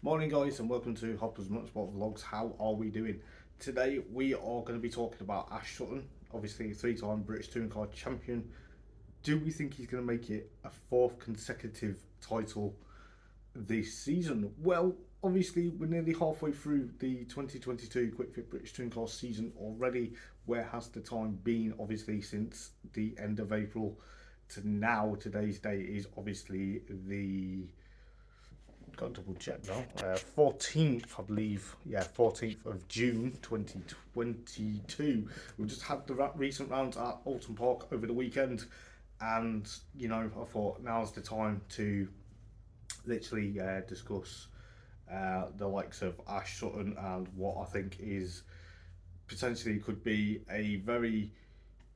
Morning guys and welcome to Hopper's Motorsport Vlogs. How are we doing? Today we are going to be talking about Ash Sutton, obviously a three-time British Touring Car Champion. Do we think he's going to make it a fourth consecutive title this season? Well, obviously we're nearly halfway through the 2022 Quick Fit British Touring Car season already. Where has the time been? Obviously since the end of April to now. Today's date is obviously the got to double check now. 14th, I believe. Yeah, 14th of June 2022. We just had the recent rounds at Alton Park over the weekend, and I thought now's the time to literally discuss the likes of Ash Sutton and what I think is potentially could be a very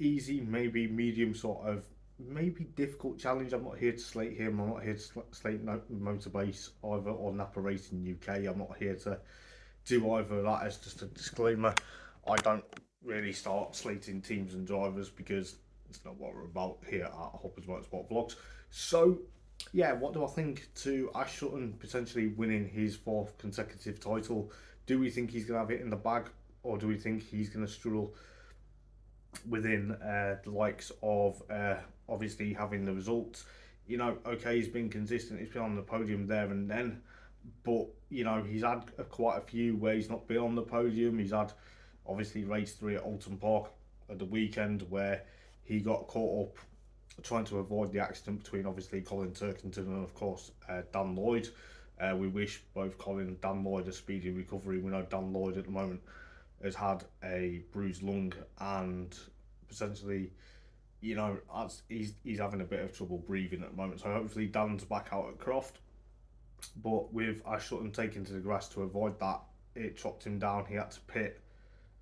easy, maybe medium sort of, maybe difficult challenge. I'm not here to slate him. I'm not here to slate Motorbase either or Napa Racing UK. I'm not here to do either of that. As just a disclaimer, I don't really start slating teams and drivers because it's not what we're about here at Hopper's Motorsport Vlogs. So, yeah, what do I think to Ash Sutton potentially winning his fourth consecutive title? Do we think he's going to have it in the bag, or do we think he's going to struggle within the likes of obviously having the results? Okay, he's been consistent, he's been on the podium there and then, but he's had quite a few where he's not been on the podium. He's had obviously race 3 at Alton Park at the weekend where he got caught up trying to avoid the accident between obviously Colin Turkington and of course Dan Lloyd. We wish both Colin and Dan Lloyd a speedy recovery. We know Dan Lloyd at the moment has had a bruised lung and potentially, he's having a bit of trouble breathing at the moment. So hopefully Dan's back out at Croft. But with Ash Sutton taking to the grass to avoid that, it chopped him down. He had to pit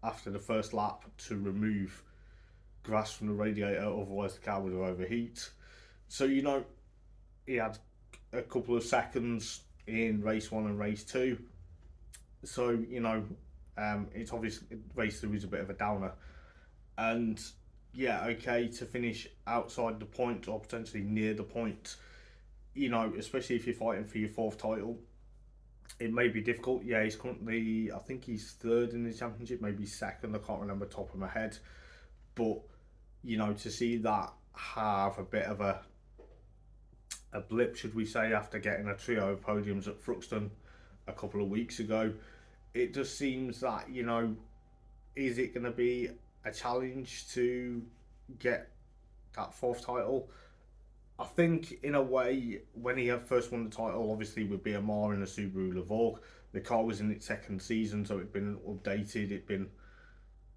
after the first lap to remove grass from the radiator, otherwise the car would have overheat. So he had a couple of seconds in race 1 and race 2. So it's obviously race 3 is a bit of a downer, and yeah, okay, to finish outside the point or potentially near the point, especially if you're fighting for your fourth title, it may be difficult. Yeah, he's currently, I think he's third in the championship, maybe second, I can't remember top of my head, but to see that have a bit of a blip, should we say, after getting a trio of podiums at Thruxton a couple of weeks ago, it just seems that, is it going to be a challenge to get that fourth title? I think in a way, when he first won the title, obviously with BMR in a Subaru Levorg, the car was in its second season, so it'd been updated, it'd been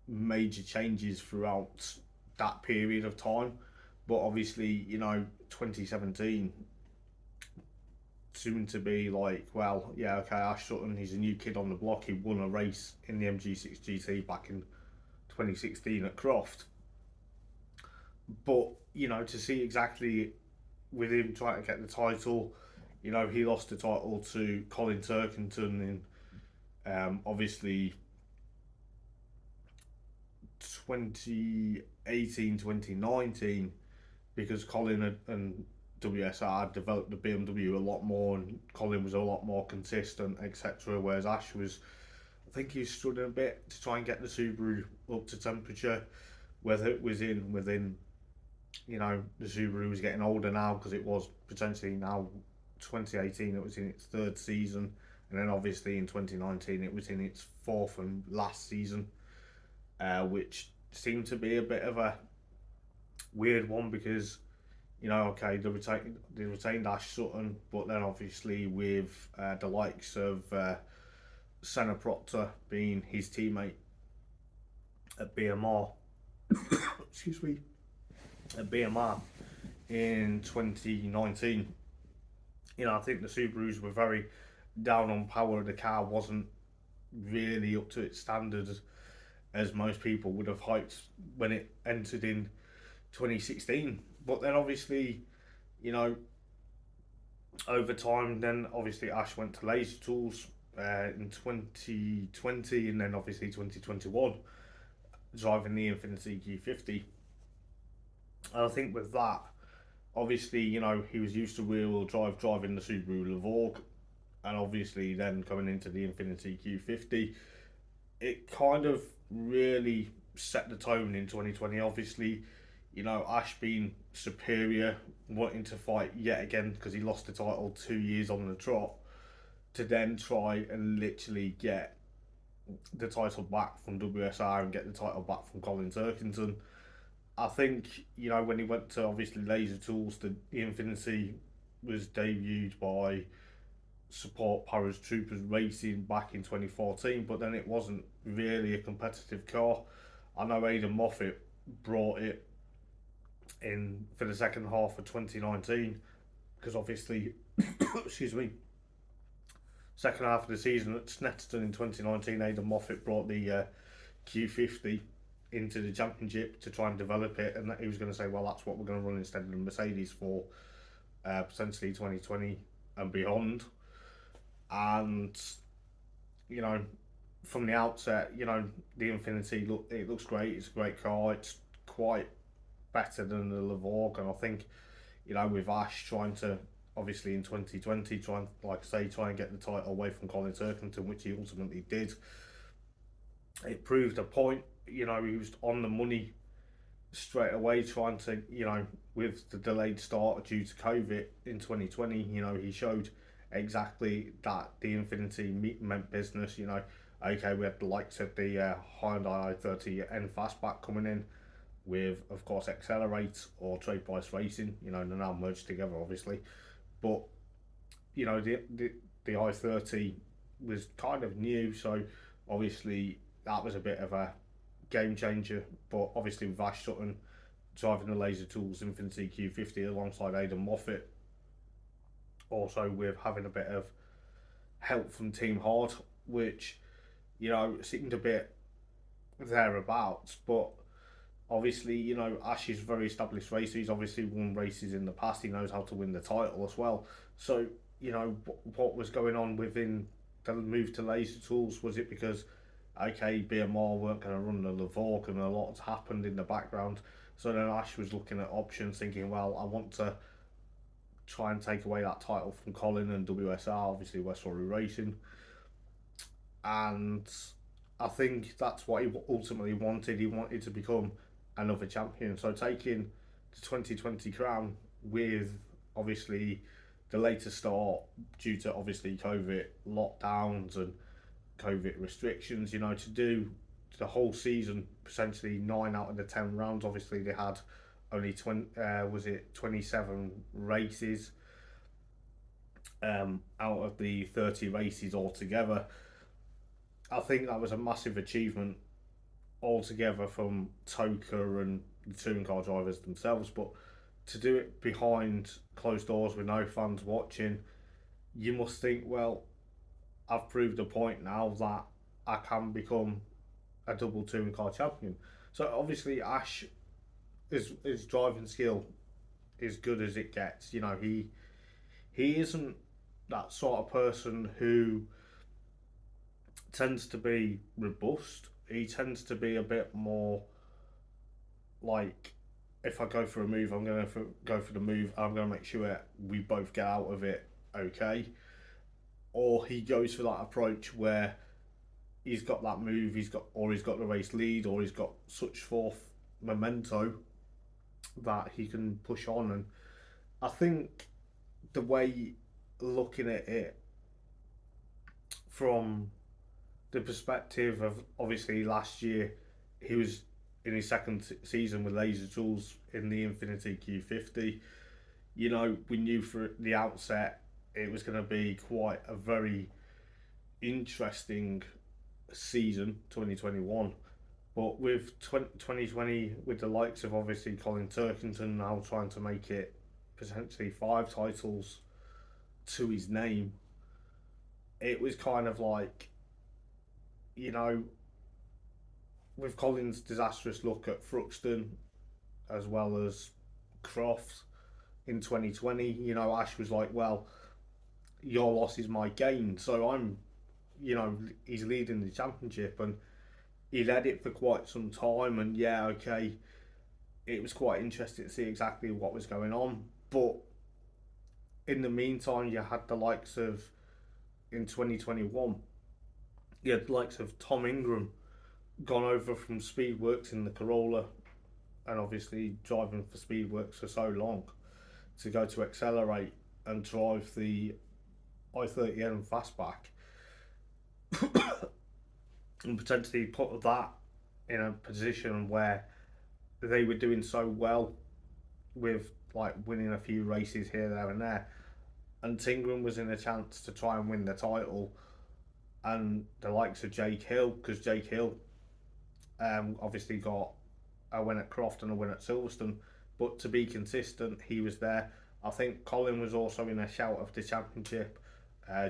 major changes throughout that period of time. But obviously, 2017, soon to be like, well, yeah, okay, Ash Sutton, he's a new kid on the block. He won a race in the MG6 GT back in 2016 at Croft. But, to see exactly with him trying to get the title, he lost the title to Colin Turkington in obviously 2018, 2019, because Colin and WSR developed the BMW a lot more, and Colin was a lot more consistent, etc. Whereas Ash was, I think he was struggling a bit to try and get the Subaru up to temperature, whether it was within, the Subaru was getting older now because it was potentially now 2018, it was in its third season, and then obviously in 2019 it was in its fourth and last season, which seemed to be a bit of a weird one because okay, they retained Ash Sutton, but then obviously with the likes of Senna Proctor being his teammate at BMR, excuse me, at BMR in 2019, I think the Subarus were very down on power. The car wasn't really up to its standards as most people would have hyped when it entered in 2016. But then obviously, over time, then obviously Ash went to Laser Tools in 2020, and then obviously 2021, driving the Infiniti Q50. And I think with that, obviously, he was used to rear-wheel drive, driving the Subaru Levorg, and obviously then coming into the Infinity Q50, it kind of really set the tone in 2020. Obviously, Ash being superior, wanting to fight yet again because he lost the title 2 years on the trot, to then try and literally get the title back from WSR and get the title back from Colin Turkington. I think, when he went to obviously Laser Tools, the Infinity was debuted by Support Paratroopers Racing back in 2014, but then it wasn't really a competitive car. I know Aidan Moffat brought it in for the second half of 2019 because obviously, excuse me, second half of the season at Snetterton in 2019, Aidan Moffat brought the Q50 into the championship to try and develop it, and he was going to say, well, that's what we're going to run instead of the Mercedes for potentially 2020 and beyond. And from the outset, the Infinity it looks great. It's a great car. It's quite better than the Lavorg, and I think with Ash trying to obviously in 2020 try and try and get the title away from Colin Turkington, which he ultimately did. It proved a point. He was on the money straight away, trying to with the delayed start due to COVID in 2020. He showed exactly that the Infinity meant business. Okay, we had the likes of the Hyundai i30N Fastback coming in with, of course, Accelerate or Trade Price Racing. They're now merged together, obviously. But, the i30 was kind of new, so obviously that was a bit of a game changer. But obviously with Ash Sutton driving the Laser Tools Infinity Q50 alongside Aidan Moffat, also with having a bit of help from Team Hard, which seemed a bit thereabouts. But obviously, Ash is a very established racer. He's obviously won races in the past. He knows how to win the title as well. So what was going on within the move to Laser Tools? Was it because BMR weren't going to run the Lavorg and a lot's happened in the background? So then Ash was looking at options, thinking, well, I want to try and take away that title from Colin and WSR, obviously West Surrey Racing. And I think that's what he ultimately wanted. He wanted to become another champion. So taking the 2020 crown with obviously the later start due to obviously COVID lockdowns and COVID restrictions, to do the whole season, essentially 9 out of the 10 rounds. Obviously they had only 27 races out of the 30 races altogether. I think that was a massive achievement altogether from Toka and the touring car drivers themselves, but to do it behind closed doors with no fans watching, you must think, well, I've proved a point now that I can become a double touring car champion. So obviously Ash, his driving skill is good as it gets. He isn't that sort of person who tends to be robust. He tends to be a bit more like, if I go for a move, I'm going to go for the move. I'm going to make sure we both get out of it okay. Or he goes for that approach where he's got that move, he's got the race lead, or he's got such forth memento that he can push on. And I think the way looking at it from the perspective of obviously last year, he was in his second season with Laser Tools in the Infinity Q50. We knew for the outset it was going to be quite a very interesting season, 2021. But with 2020, with the likes of obviously Colin Turkington now trying to make it potentially 5 titles to his name, it was kind of like, with Colin's disastrous look at Thruxton as well as Croft in 2020, Ash was like, well, your loss is my gain. So he's leading the championship, and he led it for quite some time. And it was quite interesting to see exactly what was going on. But in the meantime, you had the likes of in 2021, you had the likes of Tom Ingram gone over from Speedworks in the Corolla and obviously driving for Speedworks for so long to go to Accelerate and drive the i30N fastback and potentially put that in a position where they were doing so well with like winning a few races here, there, and there. And Tingram was in a chance to try and win the title, and the likes of Jake Hill, because Jake Hill obviously got a win at Croft and a win at Silverstone, but to be consistent, he was there. I think Colin was also in a shout of the championship.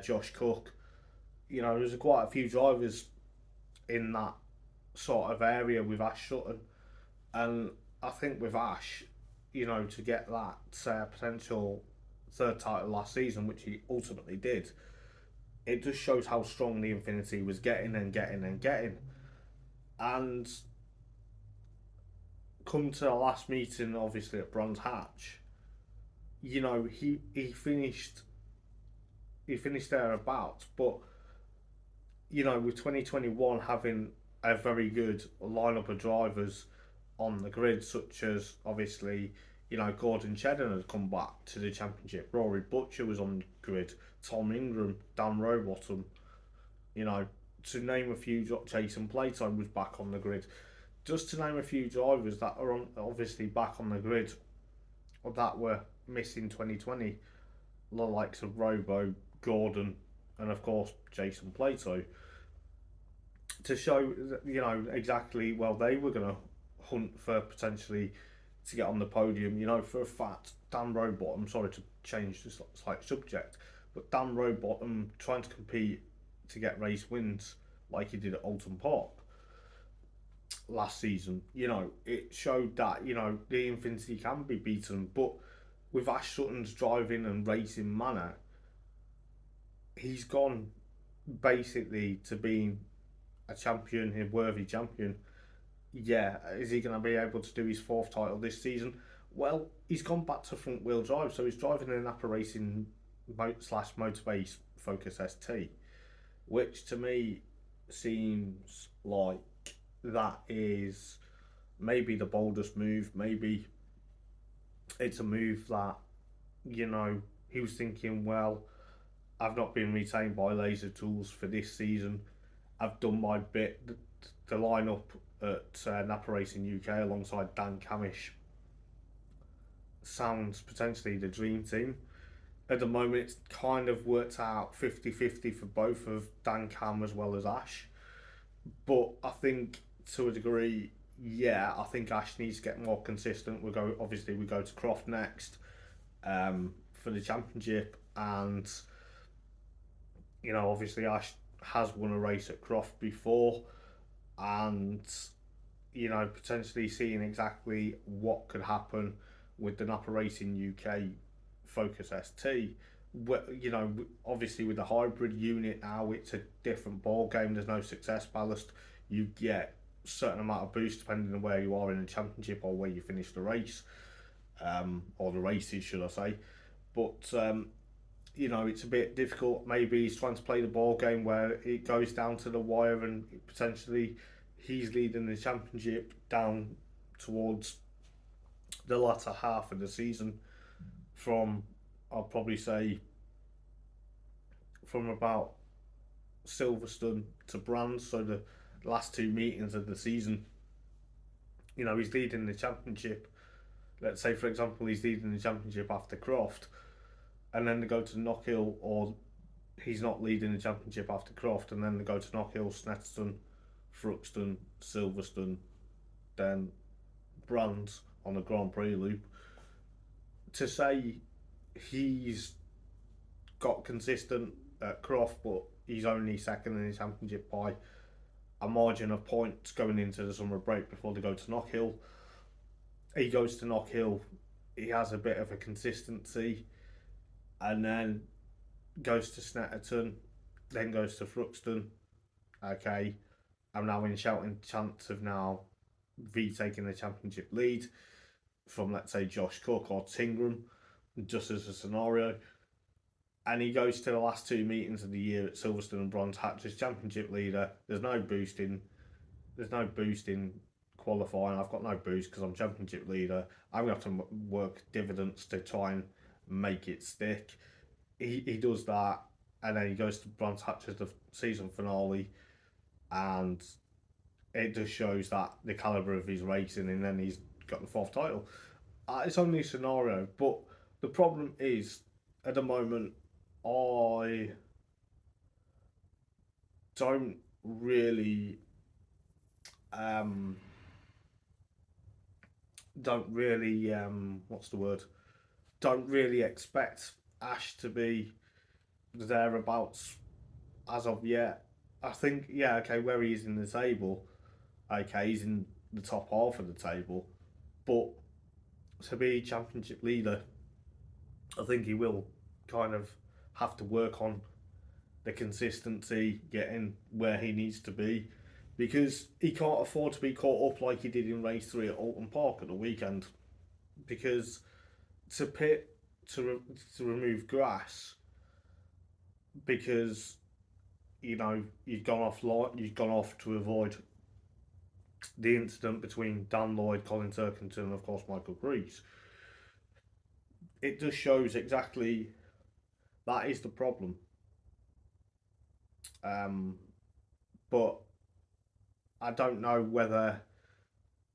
Josh Cook, you know, there's quite a few drivers in that sort of area with Ash Sutton, and I think with Ash, you know, to get that potential third title last season, which he ultimately did, it just shows how strong the Infinity was getting and getting and getting. And come to the last meeting, obviously at Brands Hatch, you know, he finished thereabouts, but you know, with 2021 having a very good lineup of drivers on the grid, such as obviously, you know, Gordon Shedden had come back to the championship, Rory Butcher was on the grid, Tom Ingram, Dan Rowbottom, you know, to name a few, Jason Playtime was back on the grid. Just to name a few drivers that are obviously back on the grid or that were missing 2020, the likes of Robo, Gordon, and of course Jason Plato, to show you know exactly well they were going to hunt for potentially to get on the podium. You know, for a fact, Dan Rowbottom. Sorry to change this slight subject, but Dan Rowbottom trying to compete to get race wins like he did at Alton Park last season. You know, it showed that you know the Infinity can be beaten, but with Ash Sutton's driving and racing manner, he's gone basically to being a champion, a worthy champion. Yeah, is he going to be able to do his fourth title this season? Well, he's gone back to front wheel drive, so he's driving an Napa Racing slash Motorbase Focus ST, which to me seems like that is maybe the boldest move. Maybe it's a move that, you know, he was thinking, well, I've not been retained by Laser Tools for this season. I've done my bit. The lineup at Napa Racing UK alongside Dan Camish sounds potentially the dream team. At the moment, it's kind of worked out 50-50 for both of Dan Cam as well as Ash. But I think to a degree, yeah, I think Ash needs to get more consistent. We go to Croft next for the championship, and you know, obviously Ash has won a race at Croft before, and you know, potentially seeing exactly what could happen with the Napa Racing UK Focus ST. You know, obviously with the hybrid unit now, it's a different ball game. There's no success ballast. You get a certain amount of boost depending on where you are in the championship or where you finish the race, or the races, should I say. But you know, it's a bit difficult. Maybe he's trying to play the ball game where it goes down to the wire and potentially he's leading the championship down towards the latter half of the season from, I'll probably say, from about Silverstone to Brands, so the last two meetings of the season. You know, he's leading the championship. Let's say, for example, he's leading the championship after Croft, and then they go to Knockhill, or he's not leading the championship after Croft, and then they go to Knockhill, Snetterton, Thruxton, Silverstone, then Brands on the Grand Prix loop. To say he's got consistent at Croft, but he's only second in the championship by a margin of points going into the summer break before they go to Knockhill. He goes to Knockhill, he has a bit of a consistency, and then goes to Snetterton, then goes to Thruxton. Okay, I'm now in shouting chance of now V taking the championship lead from, let's say, Josh Cook or Tingram, just as a scenario. and he goes to the last two meetings of the year at Silverstone and Bronze Hatch as championship leader. There's no boosting. There's no boosting qualifying. I've got no boost because I'm championship leader. I'm going to have to work dividends to try and make it stick. He does that, and then he goes to Bronze Hatch as the season finale, and it just shows that the calibre of his racing, and then he's got the fourth title. It's only a scenario, but the problem is, at the moment, I don't really um, what's the word? Don't really expect Ash to be thereabouts as of yet. I think, yeah, okay, where he is in the table, okay, he's in the top half of the table, but to be championship leader, I think he will kind of have to work on the consistency, getting where he needs to be, because he can't afford to be caught up like he did in race 3 at Alton Park at the weekend. Because to pit to remove grass, because you've gone off to avoid the incident between Dan Lloyd, Colin Turkington, and of course Michael Greaves. It just shows exactly that is the problem. But I don't know whether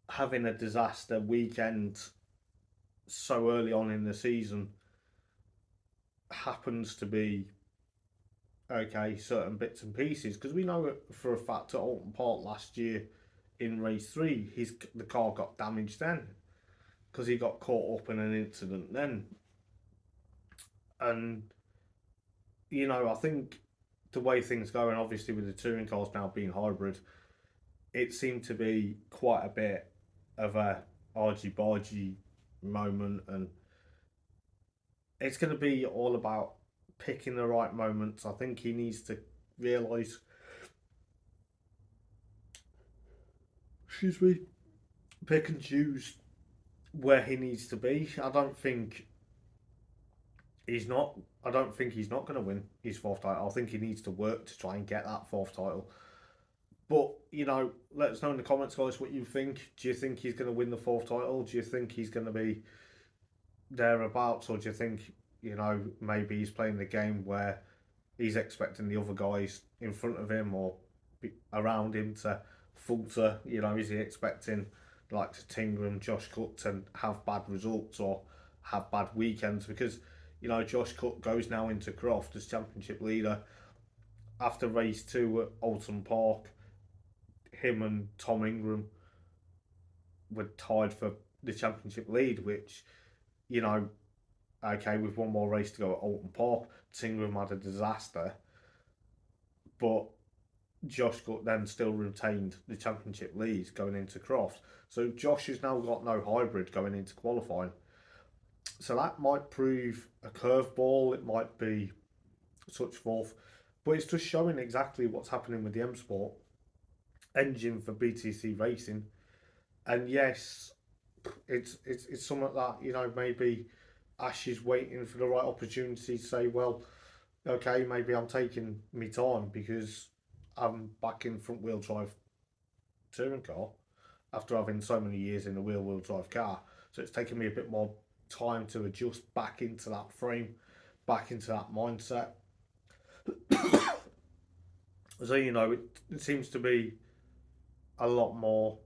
having a disaster weekend so early on in the season happens to be okay, certain bits and pieces, because we know for a fact at Alton Park last year in race 3 the car got damaged then because he got caught up in an incident then. And I think the way things go, and obviously with the touring cars now being hybrid, it seemed to be quite a bit of a argy-bargy moment, and it's going to be all about picking the right moments. I think he needs to realise, pick and choose where he needs to be. I don't think he's not going to win his fourth title. I think he needs to work to try and get that fourth title. But, let us know in the comments, guys, what you think. Do you think he's going to win the fourth title? Do you think he's going to be thereabouts? Or do you think, maybe he's playing the game where he's expecting the other guys in front of him or around him to falter? Is he expecting the likes of Tingram, Josh Cook to have bad results or have bad weekends? Because, Josh Cook goes now into Croft as championship leader after race 2 at Alton Park. Him and Tom Ingram were tied for the championship lead, which, okay, with one more race to go at Alton Park, Tingram had a disaster, but Josh Cook then still retained the championship lead going into Croft. So Josh has now got no hybrid going into qualifying. So that might prove a curveball, it might be such forth, but it's just showing exactly what's happening with the M Sport engine for BTC racing. And yes, it's something that maybe Ash is waiting for the right opportunity to say, well, okay, maybe I'm taking me time because I'm back in front wheel drive touring car after having so many years in a wheel drive car. So it's taken me a bit more time to adjust back into that frame, back into that mindset. So it seems to be a lot more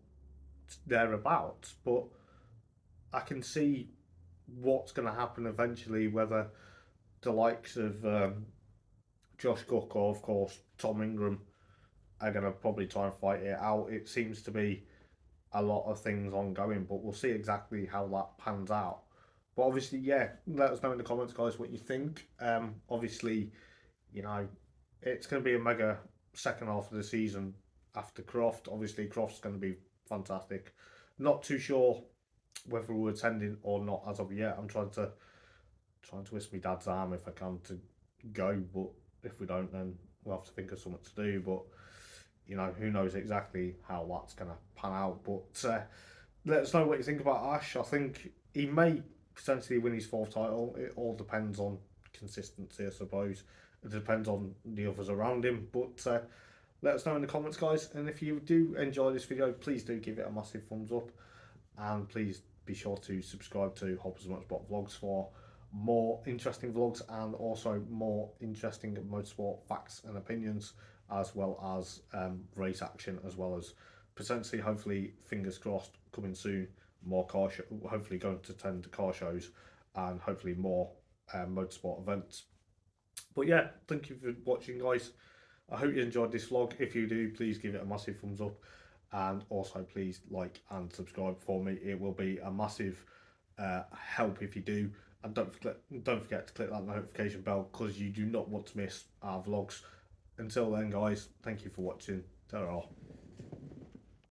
thereabouts, but I can see what's going to happen eventually, whether the likes of Josh Cook or, of course, Tom Ingram are going to probably try and fight it out. It seems to be a lot of things ongoing, but we'll see exactly how that pans out. But obviously, yeah, let us know in the comments, guys, what you think. Obviously, it's going to be a mega second half of the season after Croft. Obviously, Croft's going to be fantastic. Not too sure whether we're attending or not as of yet. I'm trying to twist my dad's arm if I can to go, but if we don't, then we'll have to think of something to do. But who knows exactly how that's going to pan out. But let us know what you think about Ash. I think he may potentially win his fourth title. It all depends on consistency, I suppose. It depends on the others around him. But let us know in the comments, guys. And if you do enjoy this video, please do give it a massive thumbs up. And please be sure to subscribe to Hoppers Motorsport Vlogs for more interesting vlogs and also more interesting motorsport facts and opinions, as well as race action, as well as potentially, hopefully, fingers crossed, coming soon, more car show, hopefully going to attend car shows and hopefully more motorsport events. But yeah, thank you for watching, guys. I hope you enjoyed this vlog. If you do, please give it a massive thumbs up, and also please like and subscribe for me. It will be a massive help if you do. And don't forget to click that notification bell, because you do not want to miss our vlogs. Until then, guys, thank you for watching. Ta-ra.